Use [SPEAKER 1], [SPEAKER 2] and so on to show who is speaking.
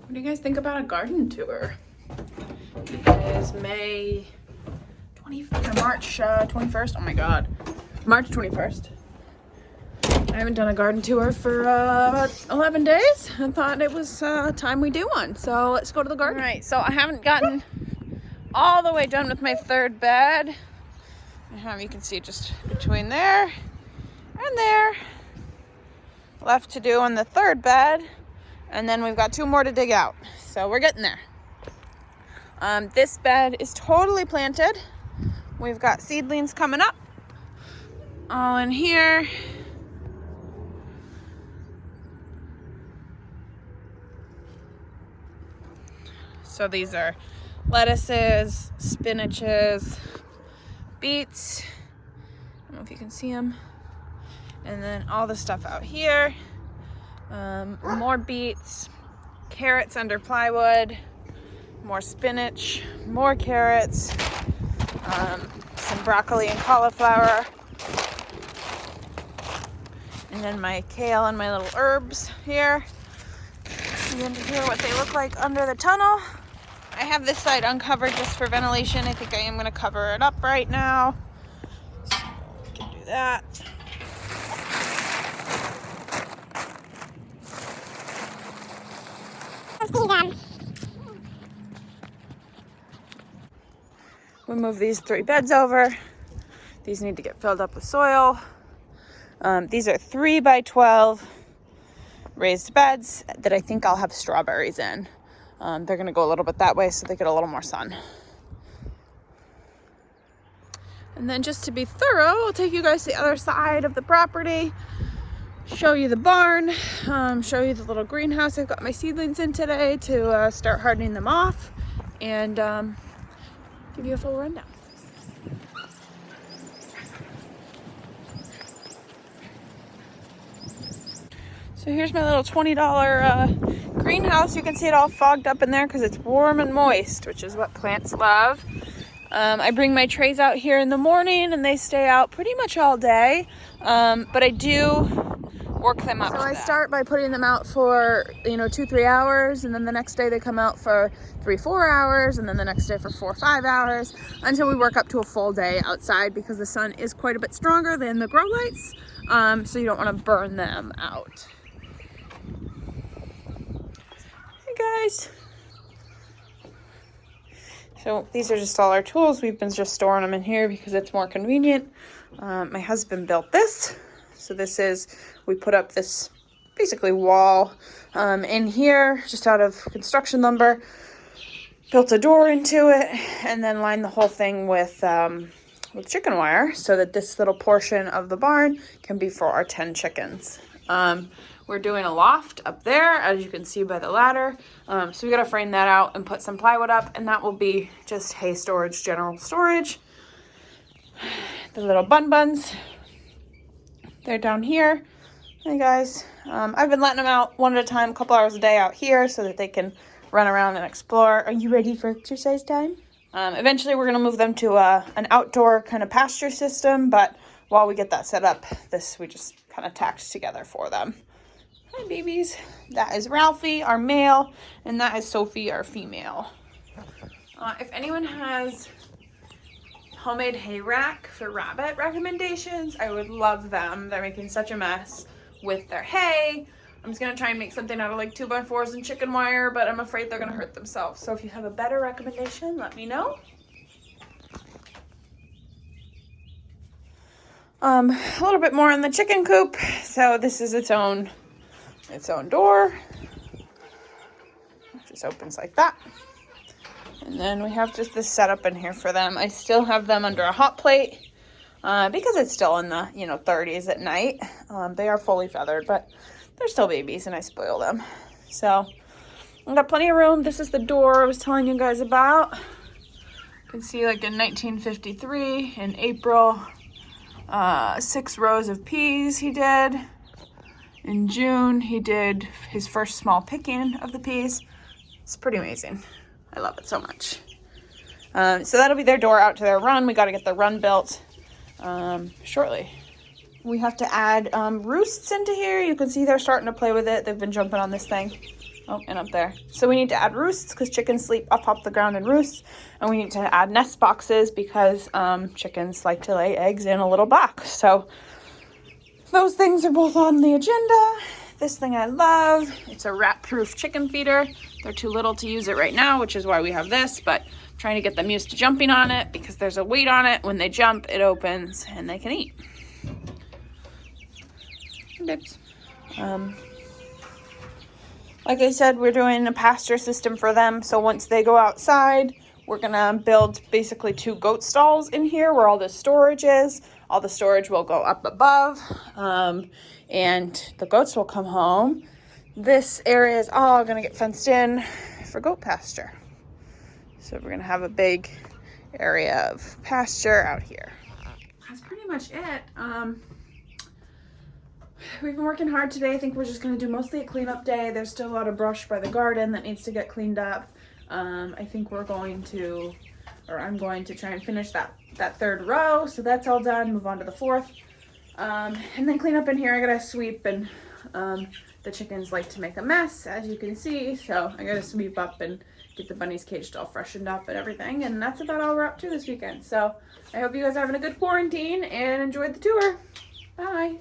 [SPEAKER 1] What do you guys think about a garden tour? It is May 20th or March 21st. Oh my god. March 21st. I haven't done a garden tour for about 11 days. I thought it was time we do one. So let's go to the garden. All right, so I haven't gotten all the way done with my third bed. You can see just between there and there. Left to do on the third bed. And then we've got 2 more to dig out. So we're getting there. This bed is totally planted. We've got seedlings coming up. All in here. So these are lettuces, spinaches, beets. I don't know if you can see them. And then all the stuff out here. More beets, carrots under plywood, more spinach, more carrots, some broccoli and cauliflower, and then my kale and my little herbs here. And then to hear what they look like under the tunnel. I have this side uncovered just for ventilation. I think I am going to cover it up right now. So we can do that. We move these 3 beds over. These need to get filled up with soil. These are 3 by 12 raised beds that I think I'll have strawberries in. They're gonna go a little bit that way so they get a little more sun. And then just to be thorough, I'll take you guys to the other side of the property, show you the barn, show you the little greenhouse I've got my seedlings in today to start hardening them off, and give you a full rundown. So here's my little $20 greenhouse. You can see it all fogged up in there because it's warm and moist, which is what plants love. I bring my trays out here in the morning and they stay out pretty much all day, but I do work them up. So I start by putting them out for 2-3 hours, and then the next day they come out for 3-4 hours, and then the next day for 4-5 hours, until we work up to a full day outside, because the sun is quite a bit stronger than the grow lights, so you don't want to burn them out. Hey guys. So these are just all our tools. We've been just storing them in here because it's more convenient. My husband built this. So this is, we put up this basically wall in here just out of construction lumber, built a door into it, and then lined the whole thing with chicken wire so that this little portion of the barn can be for our 10 chickens. We're doing a loft up there, as you can see by the ladder. So we got to frame that out and put some plywood up, and that will be just hay storage, general storage. The little buns. They're down here. Hey guys, I've been letting them out one at a time, a couple hours a day out here so that they can run around and explore. Are you ready for exercise time? Eventually we're gonna move them to an outdoor kind of pasture system, but while we get that set up, we just kind of tacked together for them. Hi babies. That is Ralphie, our male, and that is Sophie, our female. If anyone has homemade hay rack for rabbit recommendations, I would love them. They're making such a mess with their hay. I'm just gonna try and make something out of like 2x4s and chicken wire, but I'm afraid they're gonna hurt themselves. So if you have a better recommendation, let me know. A little bit more on the chicken coop. So this is its own door. It just opens like that. And then we have just this setup in here for them. I still have them under a hot plate because it's still in the 30s at night. They are fully feathered, but they're still babies and I spoil them. So I've got plenty of room. This is the door I was telling you guys about. You can see like in 1953 in April, 6 rows of peas he did. In June, he did his first small picking of the peas. It's pretty amazing. I love it so much. So that'll be their door out to their run. We got to get the run built shortly. We have to add roosts into here. You can see they're starting to play with it. They've been jumping on this thing. Oh, and up there. So we need to add roosts because chickens sleep up off the ground in roosts. And we need to add nest boxes because chickens like to lay eggs in a little box. So those things are both on the agenda. This thing I love. It's a rat-proof chicken feeder. They're too little to use it right now, which is why we have this, but I'm trying to get them used to jumping on it because there's a weight on it. When they jump, it opens and they can eat. Bibs. Like I said, we're doing a pasture system for them. So once they go outside, we're gonna build basically 2 goat stalls in here where all the storage is. All the storage will go up above, and the goats will come home. This area is all gonna get fenced in for goat pasture. So we're gonna have a big area of pasture out here. That's pretty much it. We've been working hard today. I think we're just going to do mostly a cleanup day. There's still a lot of brush by the garden that needs to get cleaned up. I think I'm going to try and finish that 3rd row. So that's all done. Move on to the 4th. And then clean up in here. I got to sweep, and the chickens like to make a mess, as you can see. So I got to sweep up and get the bunnies caged all freshened up and everything. And that's about all we're up to this weekend. So I hope you guys are having a good quarantine and enjoyed the tour. Bye.